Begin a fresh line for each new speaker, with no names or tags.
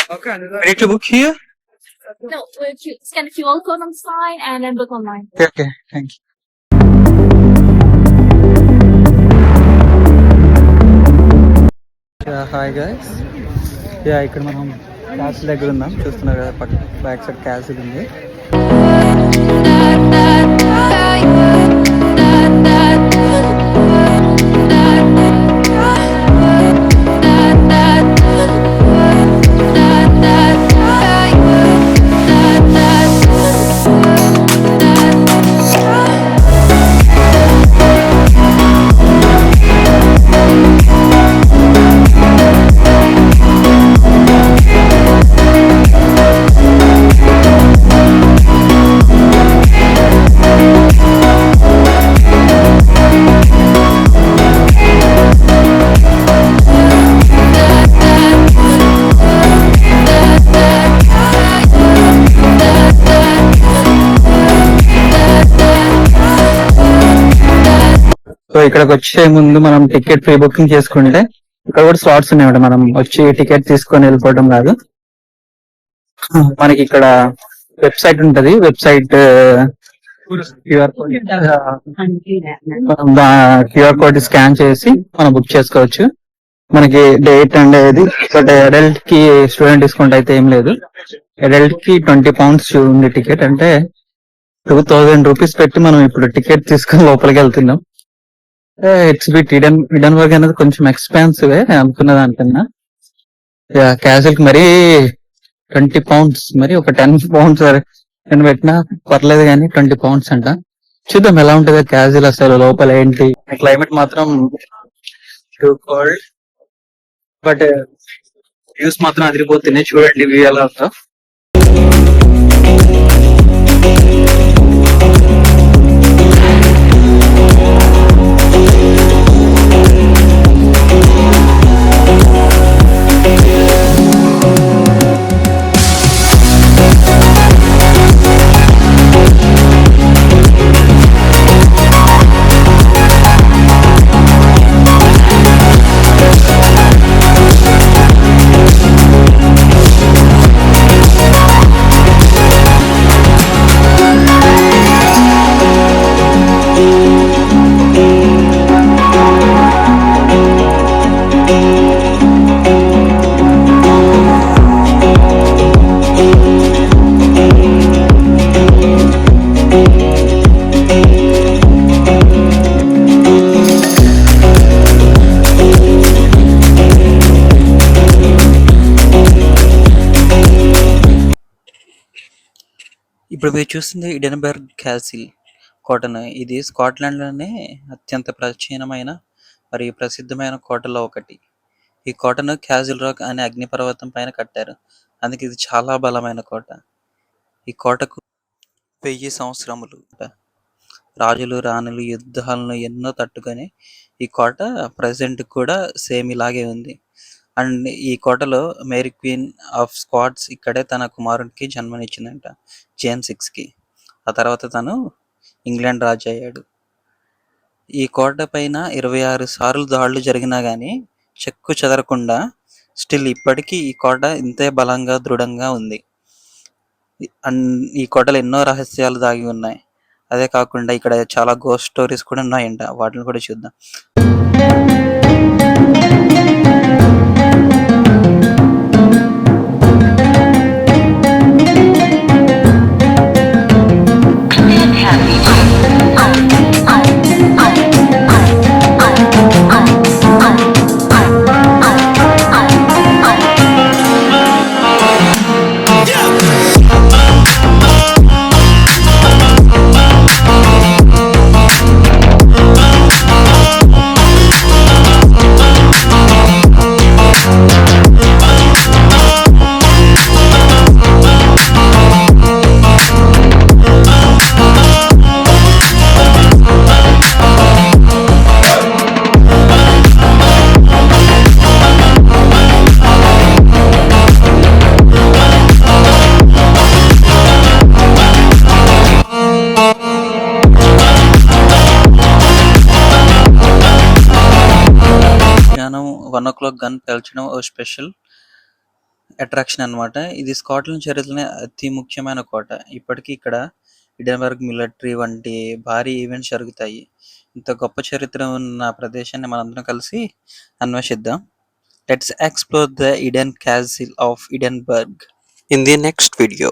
Ready to book here?
No, scan the QR code on the side and then book online.
Okay, thank you. Hi guys, ఇక్కడ మనం castle దగ్గర ఉన్నాం. చూస్తున్నారు కదా, back side castle ఉంది. So ఇక్కడికి వచ్చే ముందు మనం టికెట్ ప్రీ బుకింగ్ చేసుకుంటే ఇక్కడ కూడా స్లాట్స్ ఉన్నాయంట. మనం వచ్చి టికెట్ తీసుకొని వెళ్ళిపోవడం కాదు, మనకి ఇక్కడ వెబ్సైట్ ఉంటది. వెబ్సైట్ క్యూఆర్ కోడ్ స్కాన్ చేసి మనం బుక్ చేసుకోవచ్చు. మనకి డేట్ అనేది బట్ అడల్ట్ కి స్టూడెంట్ డిస్కౌంట్ అయితే ఏం లేదు. అడల్ట్ కి £20 ఉంది టికెట్, అంటే 2000 రూపీస్ పెట్టి మనం ఇప్పుడు టికెట్ తీసుకొని లోపలికి వెళ్తున్నాం. ఇట్స్ బిట్ ఇడన్ వర్క్ అనేది కొంచెం ఎక్స్పెన్సివ్ అనుకున్న దానికన్నా. క్యాజువల్ కి మరీ £20, మరి ఒక £10 నేను పెట్టినా పర్లేదు, కానీ £20 అంట. చూద్దాం ఎలా ఉంటుందో క్యాజువల్, అసలు లోపల ఏంటి. క్లైమేట్ మాత్రం టూ కోల్డ్, బట్ వ్యూస్ మాత్రం అదిరిపోతున్నాయి. చూడండి వ్యూ ఎలా ఉందో. ఇప్పుడు మీరు చూస్తుంది ఎడిన్బర్గ్ క్యాసిల్ కోటను. ఇది స్కాట్లాండ్లోనే అత్యంత ప్రాచీనమైన మరియు ప్రసిద్ధమైన కోటలో ఒకటి. ఈ కోటను క్యాసిల్ రాక్ అనే అగ్నిపర్వతం పైన కట్టారు, అందుకే ఇది చాలా బలమైన కోట. ఈ కోటకు 1000 సంవత్సరములు. రాజులు రాణులు యుద్ధాలను ఎన్నో తట్టుకొని ఈ కోట ప్రజెంట్ కూడా సేమ్ ఇలాగే ఉంది. అండ్ ఈ కోటలో మేరీ క్వీన్ ఆఫ్ స్కాట్స్ ఇక్కడే తన కుమారుడికి జన్మనిచ్చిందంట, జేన్ 6కి. ఆ తర్వాత తను ఇంగ్లాండ్ రాజు అయ్యాడు. ఈ కోట పైన 26 సార్లు దాడులు జరిగినా గానీ చెక్కు చెదరకుండా స్టిల్ ఇప్పటికీ ఈ కోట ఇంతే బలంగా దృఢంగా ఉంది. అండ్ ఈ కోటలో ఎన్నో రహస్యాలు దాగి ఉన్నాయి. అదే కాకుండా ఇక్కడ చాలా గోస్ట్ స్టోరీస్ కూడా ఉన్నాయంట, వాటిని కూడా చూద్దాం. మధ్యాహ్నం 1 o'clock గన్ పేల్చడం ఓ స్పెషల్. అట్రాక్షన్ అన్నమాట. ఇది స్కాట్లాండ్ చరిత్రలోనే అతి ముఖ్యమైన కోట. ఇప్పటికీ ఇక్కడ ఎడిన్బర్గ్ మిలిటరీ వంటి భారీ ఈవెంట్స్ జరుగుతాయి. ఇంత గొప్ప చరిత్ర ఉన్న ప్రదేశాన్ని మనందరం కలిసి అన్వేషిద్దాం. Let's explore the Eden Castle of Edinburgh in the next video.